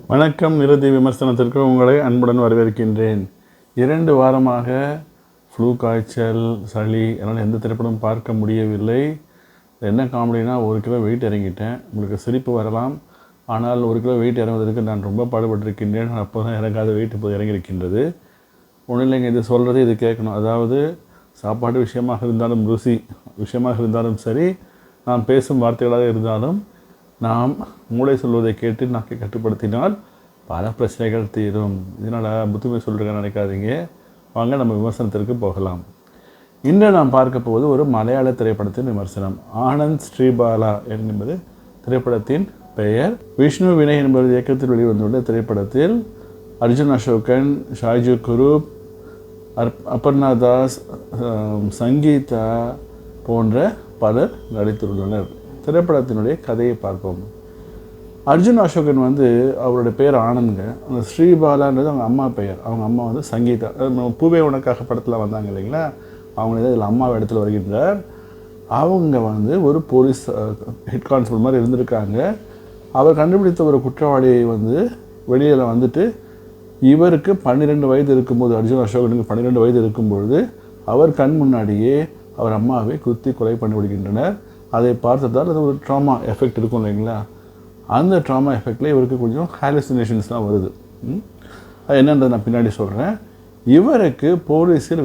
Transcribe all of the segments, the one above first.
வணக்கம். இறுதி விமர்சனத்திற்கு உங்களை அன்புடன் வரவேற்கின்றேன். 2 வாரமாக ஃப்ளூ, காய்ச்சல், சளி என்னால் எந்த திரைப்படமும் பார்க்க முடியவில்லை. என்ன காமெடினா 1 கிலோ வெயிட் இறங்கிட்டேன். உங்களுக்கு சிரிப்பு வரலாம், ஆனால் 1 கிலோ வெயிட் இறங்குவதற்கு நான் ரொம்ப பாடுபட்டிருக்கின்றேன். அப்போ தான் இறங்காத வெயிட் இப்போ இறங்கியிருக்கின்றது. ஒன்றும் இல்லைங்க, இது சொல்கிறது இது கேட்கணும். அதாவது சாப்பாடு விஷயமாக இருந்தாலும், ருசி விஷயமாக இருந்தாலும் சரி, நாம் பேசும் வார்த்தைகளாக இருந்தாலும், நாம் மூளை சொல்வதை கேட்டு நாக்கை கட்டுப்படுத்தினால் பல பிரச்சனைகள் தீரும். இதனால் புத்துமை சொல்கிறேன்னு நினைக்காதீங்க. வாங்க நம்ம விமர்சனத்திற்கு போகலாம். இன்று நாம் பார்க்க போவது ஒரு மலையாள திரைப்படத்தின் விமர்சனம். ஆனந்த் ஸ்ரீபாலா என்பது திரைப்படத்தின் பெயர். விஷ்ணு வினய் என்பது இயக்கத்தில் வெளிவந்துள்ள திரைப்படத்தில் அர்ஜுன் அசோகன், ஷாஜு குரூப், அபர்ணா தாஸ், சங்கீதா போன்ற பலர் நடித்துள்ளனர். திரைப்படத்தினுடைய கதையை பார்ப்போம். அர்ஜுன் அசோகன் அவருடைய பேர் ஆனந்த்ங்க. அந்த ஸ்ரீபாலான்றது அவங்க அம்மா பெயர். அவங்க அம்மா சங்கீதா. பூவே உனக்காக படத்தில் வந்தாங்க இல்லைங்களா, அவங்க இதில் அம்மா இடத்துல வருகின்றார். அவங்க ஒரு போலீஸ் ஹெட் கான்ஸ்டபிள் மாதிரி இருந்திருக்காங்க. அவர் கண்டுபிடித்த ஒரு குற்றவாளியை வெளியில் இவருக்கு 12 வயது இருக்கும்போது, அர்ஜுன் அசோகனுக்கு 12 வயது இருக்கும்பொழுது அவர் கண் முன்னாடியே அவர் அம்மாவை குத்தி கொலை பண்ணிவிடுகின்றனர். அதை பார்த்ததால் அது ஒரு ட்ராமா எஃபெக்ட் இருக்கும் இல்லைங்களா, அந்த ட்ராமா எஃபெக்டில் இவருக்கு கொஞ்சம் ஹாலுசினேஷன்ஸ்லாம் வருது. அது என்னன்றது நான் பின்னாடி சொல்கிறேன். இவருக்கு போலீஸில்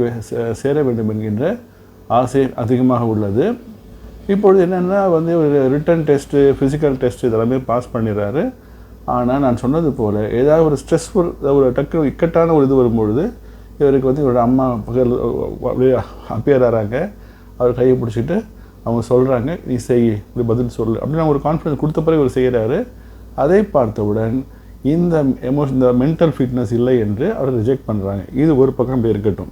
சேர வேண்டும் என்கின்ற ஆசை அதிகமாக உள்ளது. இப்பொழுது என்னென்னா ஒரு ரிட்டன் டெஸ்ட்டு, ஃபிசிக்கல் டெஸ்ட்டு இதெல்லாமே பாஸ் பண்ணிடுறாரு. ஆனால் நான் சொன்னது போல் ஏதாவது ஒரு ஸ்ட்ரெஸ்ஃபுல், ஒரு டக்கு இக்கட்டான ஒரு இது வரும்பொழுது இவருக்கு இவரோட அம்மா பகல் அப்படியே அப்பியர் ஆகிறாங்க. அவர் கையை பிடிச்சிட்டு அவங்க சொல்கிறாங்க, நீ செய், இப்படி பதில் சொல்லு அப்படின்னு ஒரு கான்ஃபிடன்ஸ் கொடுத்த பிறகு இவர் செய்கிறாரு. அதை பார்த்தவுடன் இந்த மென்டல் ஃபிட்னஸ் இல்லை என்று அவர் ரிஜெக்ட் பண்ணுறாங்க. இது ஒரு பக்கம் இருக்கட்டும்.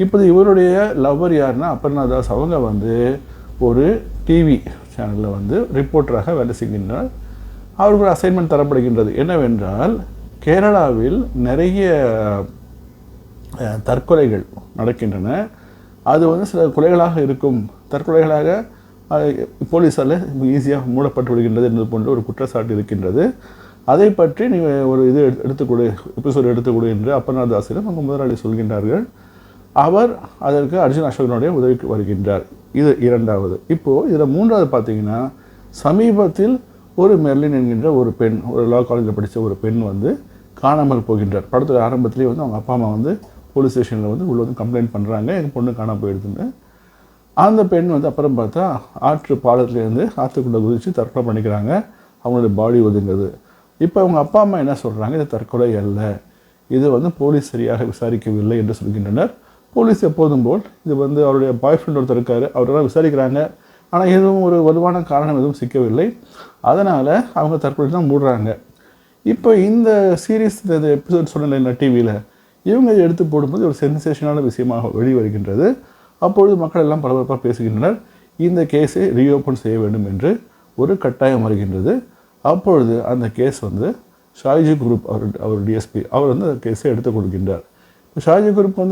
இப்போது இவருடைய லவ்வர் யாருன்னா அபர்ணா தாஸ். அவங்க ஒரு டிவி சேனலில் ரிப்போர்ட்டராக வேலை செய்கின்றார். அவருக்கு ஒரு அசைன்மெண்ட் தரப்படுகின்றது. என்னவென்றால், கேரளாவில் நிறைய தற்கொலைகள் நடக்கின்றன. அது சில கொலைகளாக இருக்கும், தற்கொலைகளாக போலீஸால் ஈஸியாக மூடப்பட்டு விடுகின்றது என்பது போன்ற ஒரு குற்றச்சாட்டு இருக்கின்றது. அதை பற்றி நீங்கள் ஒரு இது எடுத்துக்கொடு, எபிசோடு எடுத்துக்கொடு என்று அபர்ணா தாஸிடம் அவங்க முதலாளி சொல்கின்றார்கள். அவர் அதற்கு அர்ஜுன் அசோகனுடைய உதவிக்கு வருகின்றார். இது 2வது. இப்போது இதில் 3வது பார்த்தீங்கன்னா, சமீபத்தில் ஒரு மெர்லின் என்கின்ற ஒரு பெண், ஒரு லா காலேஜில் படித்த ஒரு பெண் காணாமல் போகின்றார். படத்தில் ஆரம்பத்திலே அவங்க அப்பா அம்மா போலீஸ் ஸ்டேஷனில் உள்ள கம்ப்ளைண்ட் பண்ணுறாங்க, எங்கள் பொண்ணு காணாமல் போயிடுதுன்னு. அந்த பெண் அப்புறம் பார்த்தா ஆற்று பாலத்துலேருந்து ஆற்றுக்குள்ளே குதித்து தற்கொலை பண்ணிக்கிறாங்க. அவங்களுடைய பாடி ஒதுங்குது. இப்போ அவங்க அப்பா அம்மா என்ன சொல்கிறாங்க, இது தற்கொலை அல்ல, இது போலீஸ் சரியாக விசாரிக்கவில்லை என்று சொல்கின்றனர். போலீஸ் எப்போதும் போல் இது அவருடைய பாய் ஃப்ரெண்ட் ஒருத்தர் இருக்கார், அவரெல்லாம் விசாரிக்கிறாங்க. ஆனால் எதுவும் ஒரு வலுவான காரணம் எதுவும் சிக்கவில்லை. அதனால் அவங்க தற்கொலை தான் மூடுறாங்க. இப்போ இந்த சீரீஸ், இந்த எபிசோட் சொன்னேன் டிவியில், இவங்க எடுத்து போடும்போது ஒரு சென்சேஷனான விஷயமாக வெளிவருகின்றது. அப்பொழுது மக்கள் எல்லாம் பரபரப்பாக பேசுகின்றனர். இந்த கேஸை ரீஓப்பன் செய்ய வேண்டும் என்று ஒரு கட்டாயம் வருகின்றது. அப்பொழுது அந்த கேஸ் ஷாஜி குரூப், அவர் டிஎஸ்பி, அவர் அந்த கேஸை எடுத்து கொடுக்கின்றார். ஷாஜி குரூப்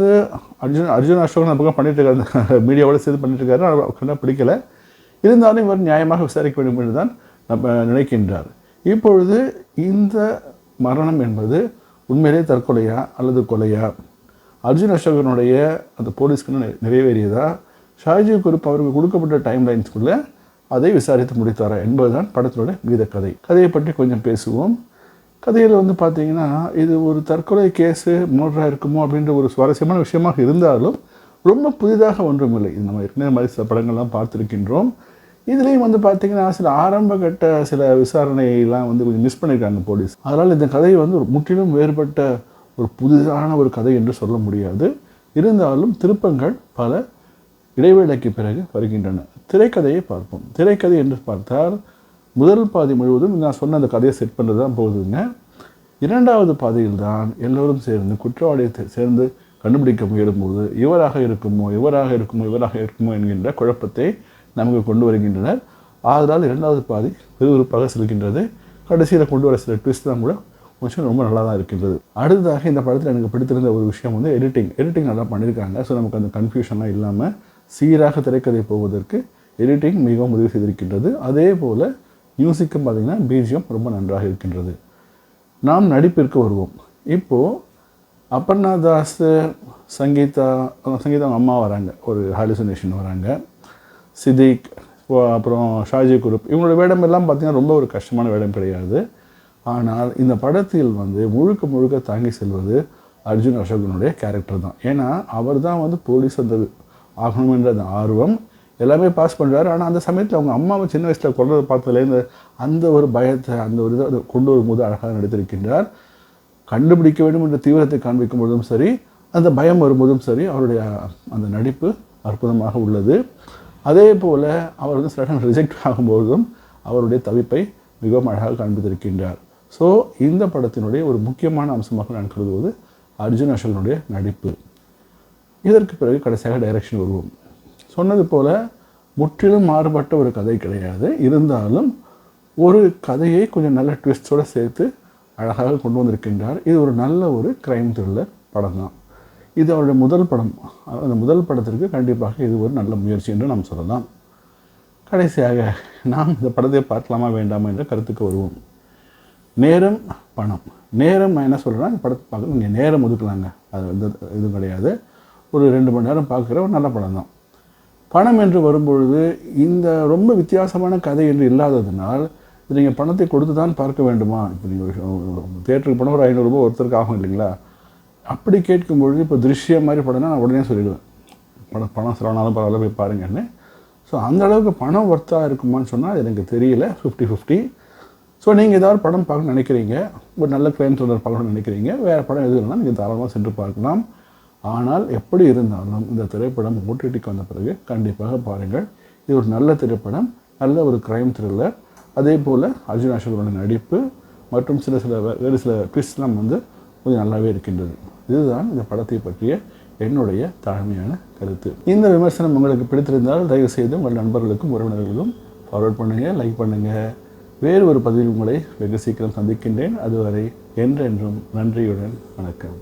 அர்ஜுன் அசோகன் பக்கம் பண்ணிட்டு இருக்காரு, மீடியாவோடு சேர்த்து பண்ணிட்டு இருக்காரு. அவருக்கு பிடிக்கலை. இருந்தாலும் இவர் நியாயமாக விசாரிக்க வேண்டும் என்று தான் நம்ம நினைக்கின்றார். இப்பொழுது இந்த மரணம் என்பது உண்மையிலே தற்கொலையா அல்லது கொலையா, அர்ஜுன் அசோகனுடைய அந்த போலீஸ்க்கு நிறைவேறியதா, ஷாஜி குரூப் அவருக்கு கொடுக்கப்பட்ட டைம் லைன்ஸ்குள்ளே அதை விசாரித்து முடித்தாரா என்பதுதான் படத்தோட மீத கதை. கதையை பற்றி கொஞ்சம் பேசுவோம். கதையில் பார்த்தீங்கன்னா, இது ஒரு தற்கொலை கேஸு மோட்டராக இருக்குமோ அப்படின்ற ஒரு சுவாரஸ்யமான விஷயமாக இருந்தாலும் ரொம்ப புதிதாக ஒன்றும் இல்லை. இது நம்ம ஏற்கனவே மாதிரி சில படங்கள்லாம் பார்த்துருக்கின்றோம். இதுலேயும் பார்த்தீங்கன்னா சில ஆரம்ப கட்ட சில விசாரணையெல்லாம் கொஞ்சம் மிஸ் பண்ணியிருக்காங்க போலீஸ். அதனால் இந்த கதை ஒரு முற்றிலும் வேறுபட்ட ஒரு புதிதான ஒரு கதை என்று சொல்ல முடியாது. இருந்தாலும் திருப்பங்கள் பல இடைவேளைக்கு பிறகு வருகின்றன. திரைக்கதையை பார்ப்போம். திரைக்கதை என்று பார்த்தால் முதல் பாதி முழுவதும் நான் சொன்ன அந்த கதையை செட் பண்ணுறது தான் போகுதுங்க. 2வது பாதையில் தான் எல்லோரும் சேர்ந்து குற்றவாளியை சேர்ந்து கண்டுபிடிக்க முயலும்போது இவராக இருக்குமோ என்கின்ற குழப்பத்தை நமக்கு கொண்டு வருகின்றனர். அதனால் 2வது பாதி விறுவிறுப்பாக செல்கின்றது. கடைசியில் கொண்டு வர சில ட்விஸ்ட் தான் கூட கொஞ்சம் ரொம்ப நல்லா தான் இருக்கின்றது. அடுத்ததாக இந்த படத்தில் எனக்கு பிடித்திருந்த ஒரு விஷயம் எடிட்டிங் நல்லா பண்ணியிருக்காங்க. ஸோ நமக்கு அந்த கன்ஃபியூஷன்லாம் இல்லாமல் சீராக திரைக்கதை போவதற்கு எடிட்டிங் மிகவும் உதவி செய்திருக்கின்றது. அதே போல் மியூசிக்கும் பார்த்திங்கன்னா பிஜிஎம் ரொம்ப நன்றாக இருக்கின்றது. நாம் நடிப்பிற்கு வருவோம். இப்போது அபர்ணா தாஸ், சங்கீதா அவங்க அம்மா வராங்க, ஒரு ஹாலுசினேஷன் வராங்க. சித்திக், அப்புறம் ஷாஜி குரூப், இவங்களோட வேடம் எல்லாம் பார்த்திங்கன்னா ரொம்ப ஒரு கஷ்டமான வேடம் கிடையாது. ஆனால் இந்த படத்தில் முழுக்க முழுக்க தாங்கி செல்வது அர்ஜுன் அசோகனுடைய கேரக்டர் தான். ஏன்னா அவர் தான் போலீஸ் ஆகணுமென்ற அந்த ஆர்வம் எல்லாமே பாஸ் பண்ணுறாரு. ஆனால் அந்த சமயத்தில் அவங்க அம்மாவை சின்ன வயசில் கொள்றதை பார்த்ததுலேருந்து அந்த ஒரு பயத்தை, அந்த ஒரு இதை கொண்டு வரும்போது அழகாக நடித்திருக்கின்றார். கண்டுபிடிக்க வேண்டும் என்ற தீவிரத்தை காண்பிக்கும் போதும் சரி, அந்த பயம் வரும்போதும் சரி, அவருடைய அந்த நடிப்பு அற்புதமாக உள்ளது. அதே போல் அவர் சில டைம் ரிஜெக்ட் ஆகும்போதும் அவருடைய தவிப்பை மிகவும் அழகாக காண்பித்திருக்கின்றார். ஸோ இந்த படத்தினுடைய ஒரு முக்கியமான அம்சமாக நான் கருதுவது அர்ஜுன் அசோகனுடைய நடிப்பு. இதற்கு பிறகு கடைசியாக டைரக்ஷன் வருவோம். சொன்னது போல் முற்றிலும் மாறுபட்ட ஒரு கதை கிடையாது. இருந்தாலும் ஒரு கதையை கொஞ்சம் நல்ல ட்விஸ்டோடு சேர்த்து அழகாக கொண்டு வந்திருக்கின்றார். இது ஒரு நல்ல ஒரு க்ரைம் த்ரில்லர் படம் தான். இது அவருடைய முதல் படம். அந்த முதல் படத்திற்கு கண்டிப்பாக இது ஒரு நல்ல முயற்சி என்று நாம் சொல்லலாம். கடைசியாக நாம் இந்த படத்தை பார்க்கலாமா வேண்டாமா என்ற கருத்துக்கு வருவோம். நேரம், பணம். நேரம் நான் என்ன சொல்கிறேன்னா, இந்த படத்தை பார்க்க நீங்கள் நேரம் ஒதுக்கலாங்க, அது இதுவும் கிடையாது. ஒரு 2 மணி நேரம் பார்க்குற ஒரு நல்ல படம் தான். பணம் என்று வரும்பொழுது இந்த ரொம்ப வித்தியாசமான கதை என்று இல்லாததுனால் இது நீங்கள் பணத்தை கொடுத்து தான் பார்க்க வேண்டுமா? இப்போ நீங்கள் தியேட்டருக்கு போனால் ஒரு 500 ரூபாய் ஒருத்தருக்கு ஆகும் இல்லைங்களா? அப்படி கேட்கும்பொழுது இப்போ திருஷ்யம் மாதிரி படம்னா நான் உடனே சொல்லிடுவேன், பணம் செலவானாலும் பரவாயில்ல போய் பாருங்கன்னு. ஸோ அந்த அளவுக்கு பணம் ஒர்த்தாக இருக்குமான்னு சொன்னால் அது எனக்கு தெரியல. 50-50. ஸோ நீங்கள் ஏதாவது படம் பார்க்கணும்னு நினைக்கிறீங்க, ஒரு நல்ல க்ரைம் த்ரில்லர் பார்க்கணும்னு நினைக்கிறீங்க, வேறு படம் எது இல்லைனா நீங்கள் தாராளமாக சென்று பார்க்கலாம். ஆனால் எப்படி இருந்தாலும் இந்த திரைப்படம் ஓடிடிக்கு வந்த பிறகு கண்டிப்பாக பாருங்கள். இது ஒரு நல்ல திரைப்படம், நல்ல ஒரு க்ரைம் த்ரில்லர். அதே போல் அர்ஜுன் அசோகனோட நடிப்பு மற்றும் வேறு சில ட்விஸ்ட்லாம் கொஞ்சம் நல்லாவே இருக்கின்றது. இதுதான் இந்த படத்தை பற்றிய என்னுடைய தாழ்மையான கருத்து. இந்த விமர்சனம் உங்களுக்கு பிடித்திருந்தால் தயவுசெய்து உங்கள் நண்பர்களுக்கும் உறவினர்களுக்கும் ஃபார்வர்ட் பண்ணுங்கள், லைக் பண்ணுங்கள். வேறு ஒரு பதிவில் உங்களை வெகு சீக்கிரம் சந்திக்கின்றேன். அதுவரை என்றென்றும் நன்றியுடன் வணக்கம்.